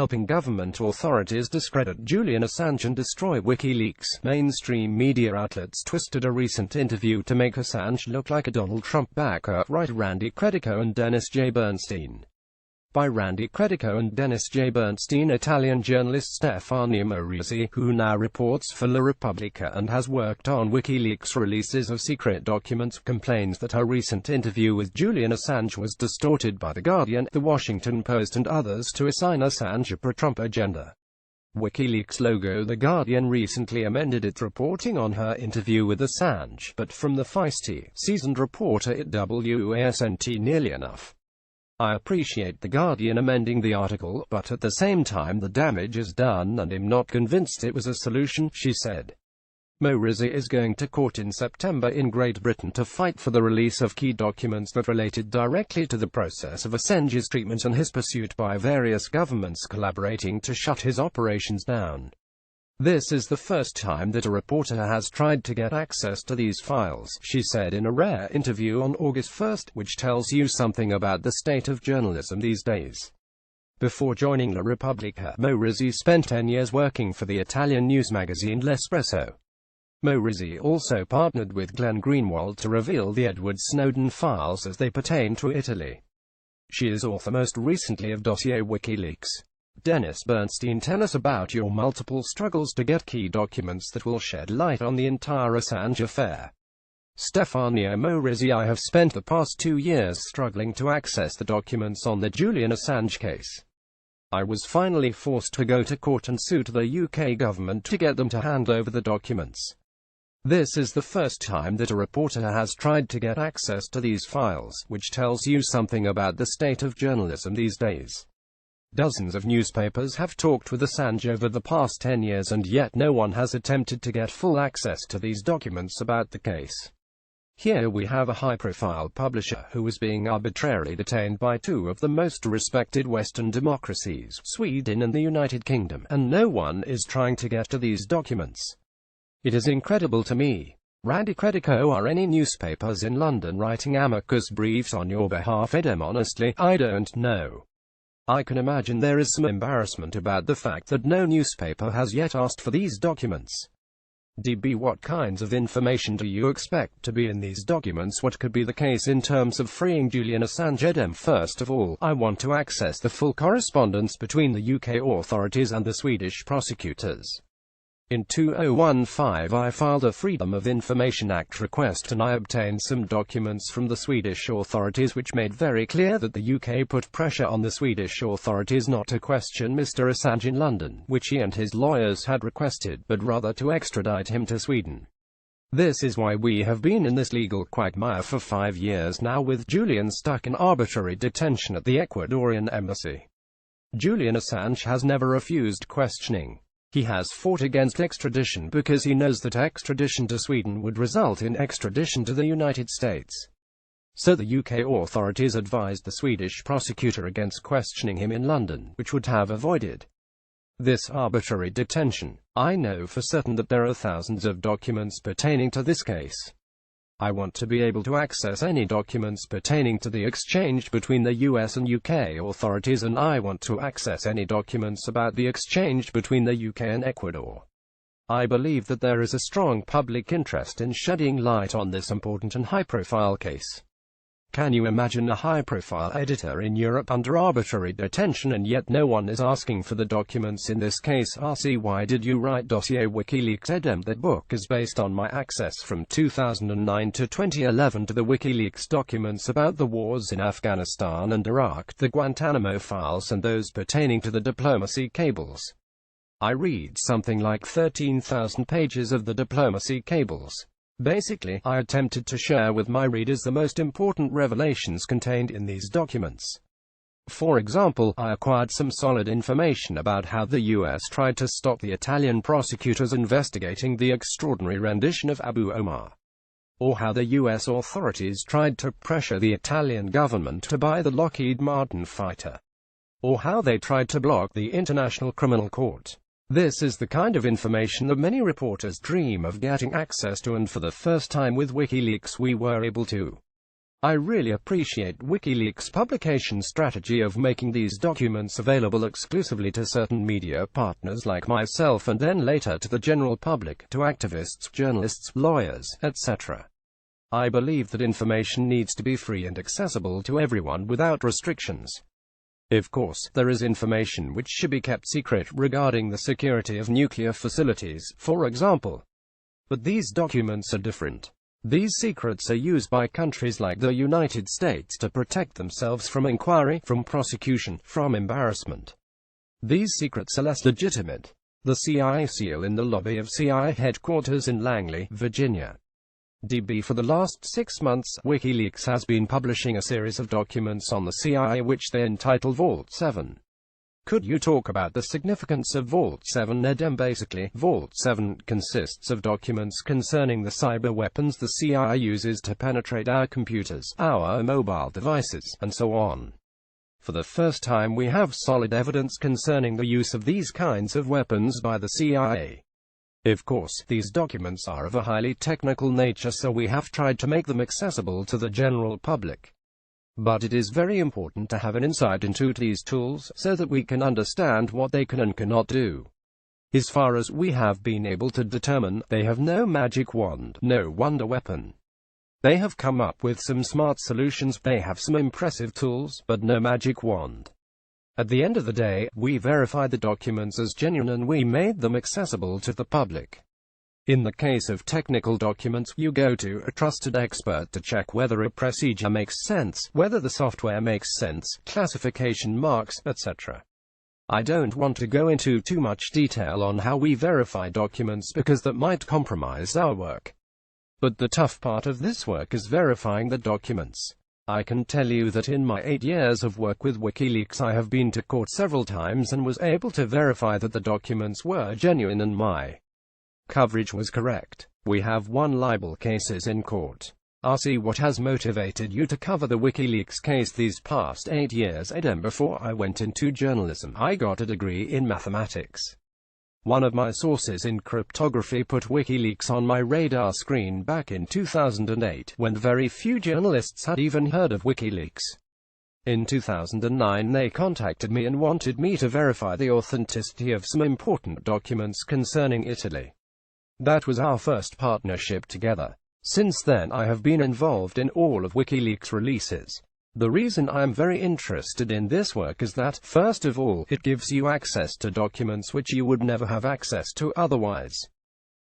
helping government authorities discredit Julian Assange and destroy WikiLeaks. Mainstream media outlets twisted a recent interview to make Assange look like a Donald Trump backer, write Randy Credico and Dennis J. Bernstein. By Randy Credico and Dennis J. Bernstein. Italian journalist Stefania Morisi, who now reports for La Repubblica and has worked on WikiLeaks releases of secret documents, complains that her recent interview with Julian Assange was distorted by The Guardian, The Washington Post and others to assign Assange a pro-Trump agenda. WikiLeaks logo. The Guardian recently amended its reporting on her interview with Assange, but from the feisty, seasoned reporter it wasn't nearly enough. I appreciate The Guardian amending the article, but at the same time the damage is done and I'm not convinced it was a solution, she said. Morisi is going to court in September in Great Britain to fight for the release of key documents that related directly to the process of Assange's treatment and his pursuit by various governments collaborating to shut his operations down. This is the first time that a reporter has tried to get access to these files, she said in a rare interview on August 1, which tells you something about the state of journalism these days. Before joining La Repubblica, Morisi spent 10 years working for the Italian news magazine L'Espresso. Morisi also partnered with Glenn Greenwald to reveal the Edward Snowden files as they pertain to Italy. She is author most recently of Dossier WikiLeaks. Dennis Bernstein, tell us about your multiple struggles to get key documents that will shed light on the entire Assange affair. Stefania Morisi, I have spent the past 2 years struggling to access the documents on the Julian Assange case. I was finally forced to go to court and sue the UK government to get them to hand over the documents. This is the first time that a reporter has tried to get access to these files, which tells you something about the state of journalism these days. Dozens of newspapers have talked with Assange over the past 10 years and yet no one has attempted to get full access to these documents about the case. Here we have a high-profile publisher who is being arbitrarily detained by two of the most respected Western democracies, Sweden and the United Kingdom, and no one is trying to get to these documents. It is incredible to me. Randy Credico, are any newspapers in London writing amicus briefs on your behalf? Edem, honestly, I don't know. I can imagine there is some embarrassment about the fact that no newspaper has yet asked for these documents. DB, what kinds of information do you expect to be in these documents? What could be the case in terms of freeing Julian Assange? Edem, first of all, I want to access the full correspondence between the UK authorities and the Swedish prosecutors. In 2015 I filed a Freedom of Information Act request and I obtained some documents from the Swedish authorities which made very clear that the UK put pressure on the Swedish authorities not to question Mr. Assange in London, which he and his lawyers had requested, but rather to extradite him to Sweden. This is why we have been in this legal quagmire for 5 years now, with Julian stuck in arbitrary detention at the Ecuadorian embassy. Julian Assange has never refused questioning. He has fought against extradition because he knows that extradition to Sweden would result in extradition to the United States. So the UK authorities advised the Swedish prosecutor against questioning him in London, which would have avoided this arbitrary detention. I know for certain that there are thousands of documents pertaining to this case. I want to be able to access any documents pertaining to the exchange between the US and UK authorities, and I want to access any documents about the exchange between the UK and Ecuador. I believe that there is a strong public interest in shedding light on this important and high-profile case. Can you imagine a high-profile editor in Europe under arbitrary detention and yet no one is asking for the documents in this case? RC, why did you write Dossier WikiLeaks? Edem, that book is based on my access from 2009 to 2011 to the WikiLeaks documents about the wars in Afghanistan and Iraq, the Guantanamo files and those pertaining to the diplomacy cables. I read something like 13,000 pages of the diplomacy cables. Basically, I attempted to share with my readers the most important revelations contained in these documents. For example, I acquired some solid information about how the US tried to stop the Italian prosecutors investigating the extraordinary rendition of Abu Omar, or how the US authorities tried to pressure the Italian government to buy the Lockheed Martin fighter, or how they tried to block the International Criminal Court. This is the kind of information that many reporters dream of getting access to, and for the first time with WikiLeaks we were able to. I really appreciate WikiLeaks' publication strategy of making these documents available exclusively to certain media partners like myself and then later to the general public, to activists, journalists, lawyers, etc. I believe that information needs to be free and accessible to everyone without restrictions. Of course, there is information which should be kept secret regarding the security of nuclear facilities, for example. But these documents are different. These secrets are used by countries like the United States to protect themselves from inquiry, from prosecution, from embarrassment. These secrets are less legitimate. The CIA seal in the lobby of CIA headquarters in Langley, Virginia. DB. For the last 6 months, WikiLeaks has been publishing a series of documents on the CIA which they entitle Vault 7. Could you talk about the significance of Vault 7, Edem? Basically, Vault 7 consists of documents concerning the cyber weapons the CIA uses to penetrate our computers, our mobile devices, and so on. For the first time we have solid evidence concerning the use of these kinds of weapons by the CIA. Of course, these documents are of a highly technical nature, so we have tried to make them accessible to the general public. But it is very important to have an insight into these tools, so that we can understand what they can and cannot do. As far as we have been able to determine, they have no magic wand, no wonder weapon. They have come up with some smart solutions, they have some impressive tools, but no magic wand. At the end of the day, we verified the documents as genuine and we made them accessible to the public. In the case of technical documents, you go to a trusted expert to check whether a procedure makes sense, whether the software makes sense, classification marks, etc. I don't want to go into too much detail on how we verify documents because that might compromise our work. But the tough part of this work is verifying the documents. I can tell you that in my 8 years of work with WikiLeaks I have been to court several times and was able to verify that the documents were genuine and my coverage was correct. We have won libel cases in court. RC, what has motivated you to cover the WikiLeaks case these past 8 years? Edem. Before I went into journalism, I got a degree in mathematics. One of my sources in cryptography put WikiLeaks on my radar screen back in 2008, when very few journalists had even heard of WikiLeaks. In 2009 they contacted me and wanted me to verify the authenticity of some important documents concerning Italy. That was our first partnership together. Since then I have been involved in all of WikiLeaks releases. The reason I am very interested in this work is that, first of all, it gives you access to documents which you would never have access to otherwise.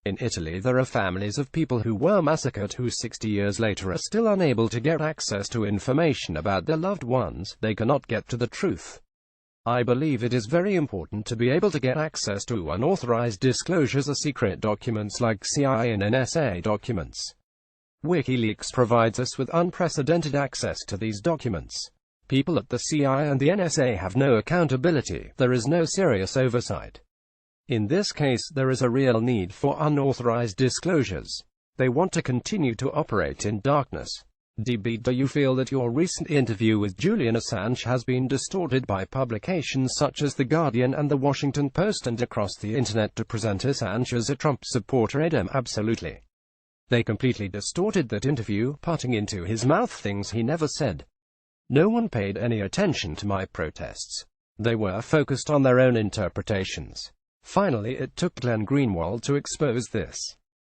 In Italy there are families of people who were massacred who 60 years later are still unable to get access to information about their loved ones. They cannot get to the truth. I believe it is very important to be able to get access to unauthorized disclosures or secret documents like CIA and NSA documents. WikiLeaks provides us with unprecedented access to these documents. People at the CIA and the NSA have no accountability, there is no serious oversight. In this case, there is a real need for unauthorized disclosures. They want to continue to operate in darkness. DB, do you feel that your recent interview with Julian Assange has been distorted by publications such as The Guardian and The Washington Post and across the internet to present Assange as a Trump supporter? Edem. Absolutely. They completely distorted that interview, putting into his mouth things he never said. No one paid any attention to my protests. They were focused on their own interpretations. Finally, it took Glenn Greenwald to expose this.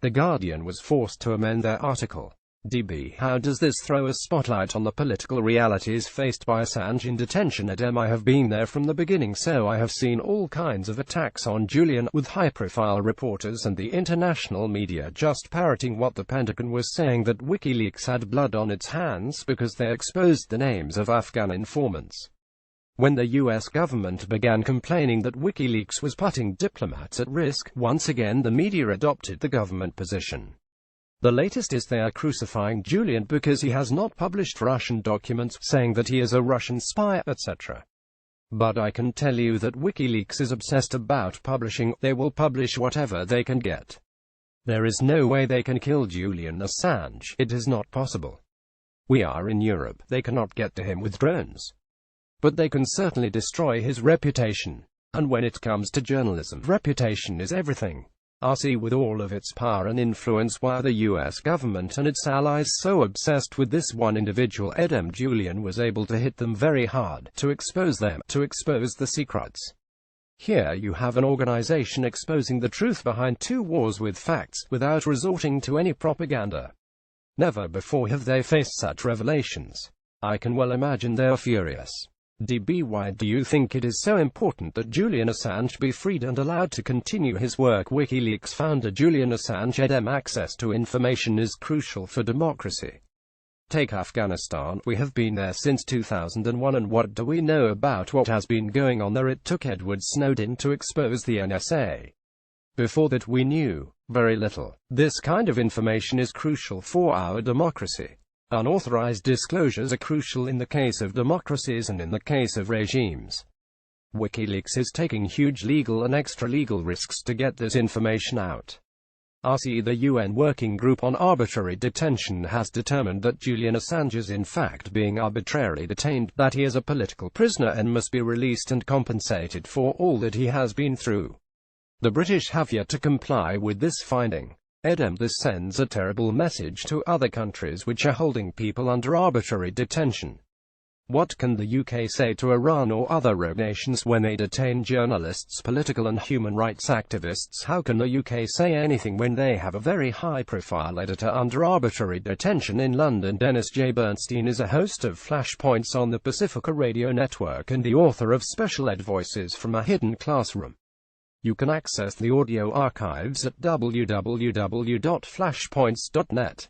The Guardian was forced to amend their article. DB, how does this throw a spotlight on the political realities faced by Assange in detention? Edem. I have been there from the beginning, so I have seen all kinds of attacks on Julian, with high-profile reporters and the international media just parroting what the Pentagon was saying, that WikiLeaks had blood on its hands because they exposed the names of Afghan informants. When the US government began complaining that WikiLeaks was putting diplomats at risk, once again the media adopted the government position. The latest is they are crucifying Julian because he has not published Russian documents, saying that he is a Russian spy, etc. But I can tell you that WikiLeaks is obsessed about publishing. They will publish whatever they can get. There is no way they can kill Julian Assange. It is not possible. We are in Europe. They cannot get to him with drones. But they can certainly destroy his reputation. And when it comes to journalism, reputation is everything. RC, with all of its power and influence, why the US government and its allies so obsessed with this one individual, Edem Julian, was able to hit them very hard, to expose them, to expose the secrets. Here you have an organization exposing the truth behind two wars with facts, without resorting to any propaganda. Never before have they faced such revelations. I can well imagine they're furious. DB, why do you think it is so important that Julian Assange be freed and allowed to continue his work? WikiLeaks founder Julian Assange. Edem, access to information is crucial for democracy. Take Afghanistan. We have been there since 2001, and what do we know about what has been going on there? It took Edward Snowden to expose the NSA. Before that we knew very little. This kind of information is crucial for our democracy. Unauthorized disclosures are crucial in the case of democracies and in the case of regimes. WikiLeaks is taking huge legal and extra-legal risks to get this information out. RC, the UN Working Group on Arbitrary Detention, has determined that Julian Assange is in fact being arbitrarily detained, that he is a political prisoner and must be released and compensated for all that he has been through. The British have yet to comply with this finding. Edem, this sends a terrible message to other countries which are holding people under arbitrary detention. What can the UK say to Iran or other rogue nations when they detain journalists, political and human rights activists? How can the UK say anything when they have a very high-profile editor under arbitrary detention in London? Dennis J. Bernstein is a host of Flashpoints on the Pacifica Radio Network and the author of Special Ed Voices from a Hidden Classroom. You can access the audio archives at www.flashpoints.net.